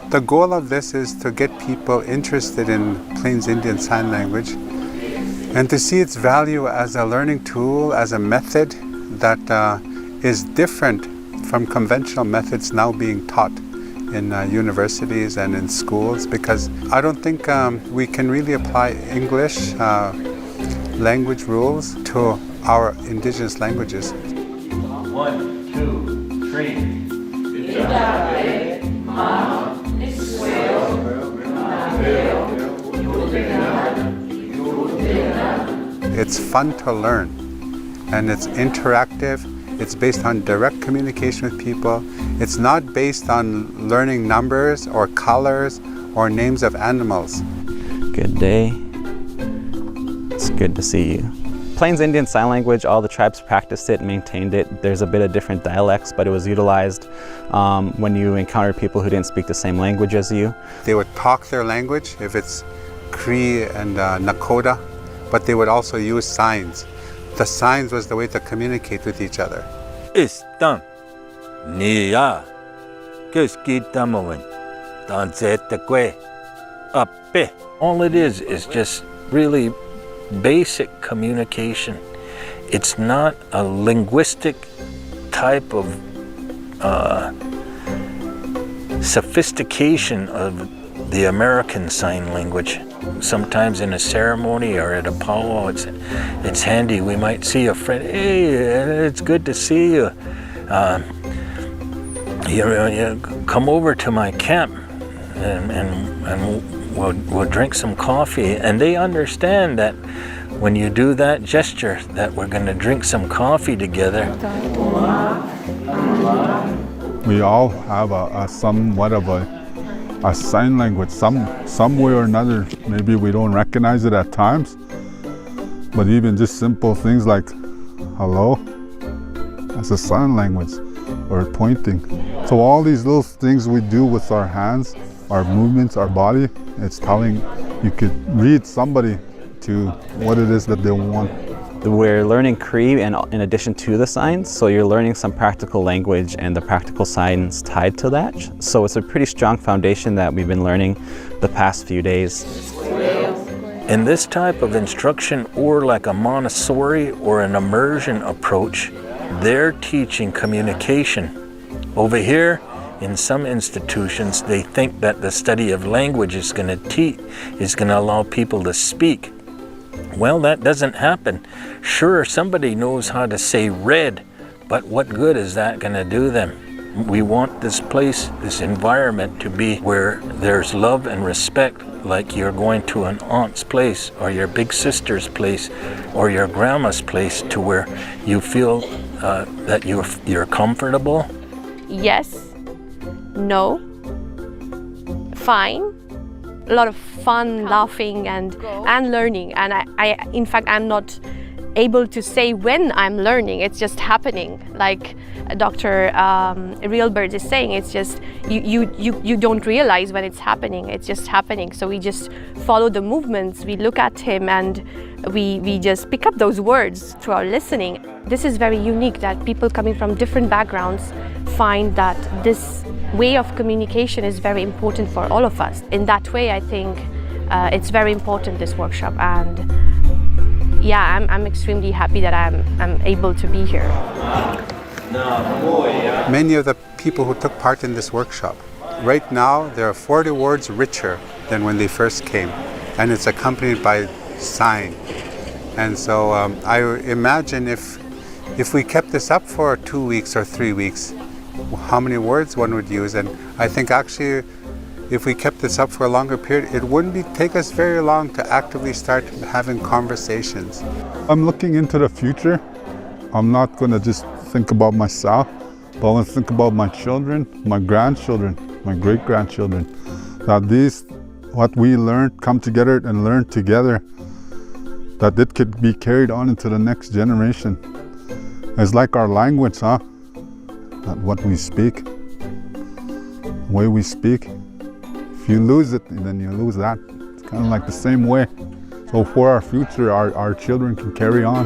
The goal of this is to get people interested in Plains Indian Sign Language and to see its value as a learning tool, as a method that is different from conventional methods now being taught in universities and in schools, because I don't think we can really apply English language rules to our indigenous languages. 1, 2, 3. It's fun to learn, and it's interactive. It's based on direct communication with people. It's not based on learning numbers or colors or names of animals. Good day. It's good to see you. Plains Indian Sign Language, all the tribes practiced it, maintained it. There's a bit of different dialects, but it was utilized when you encountered people who didn't speak the same language as you. They would talk their language, if it's Cree and Nakota, but they would also use signs. The signs was the way to communicate with each other. Istam. Niya. Kuskitamoen. Danzetekwe. Ape. All it is just really basic communication. It's not a linguistic type of sophistication of the American Sign Language. Sometimes in a ceremony or at a powwow, it's handy. We might see a friend, hey, it's good to see you. You come over to my camp and we'll drink some coffee. And they understand that when you do that gesture, that we're going to drink some coffee together. We all have a somewhat of a sign language, some way or another. Maybe we don't recognize it at times, but even just simple things like hello, that's a sign language, or pointing. So all these little things we do with our hands, our movements, our body, it's telling, you could read somebody to what it is that they want. We're learning Cree in addition to the signs, so you're learning some practical language and the practical signs tied to that. So it's a pretty strong foundation that we've been learning the past few days. In this type of instruction, or like a Montessori or an immersion approach, they're teaching communication. Over here, in some institutions, they think that the study of language is going to allow people to speak. Well, that doesn't happen. Sure, somebody knows how to say red, but what good is that going to do them? We want this place, this environment to be where there's love and respect, like you're going to an aunt's place or your big sister's place or your grandma's place, to where you feel that you're comfortable. Yes, no, fine. A lot of fun, laughing and learning, and I in fact I'm not able to say when I'm learning. It's just happening, like Dr. Realbird is saying. It's just you don't realize when it's happening. It's just happening. So we just follow the movements, we look at him, and we just pick up those words through our listening. This is very unique, that people coming from different backgrounds find that this way of communication is very important for all of us. In that way, I think it's very important, this workshop, and yeah, I'm extremely happy that I'm able to be here. Many of the people who took part in this workshop, right now there are 40 words richer than when they first came, and it's accompanied by sign. And so I imagine if we kept this up for 2 weeks or 3 weeks, how many words one would use. And I think actually if we kept this up for a longer period, it wouldn't take us very long to actively start having conversations. I'm looking into the future. I'm not going to just think about myself, but I want to think about my children, my grandchildren, my great-grandchildren. That what we learned, come together and learn together, that it could be carried on into the next generation. It's like our language, huh? That what we speak, the way we speak. If you lose it, then you lose that. It's kind of like the same way. So for our future, our children can carry on.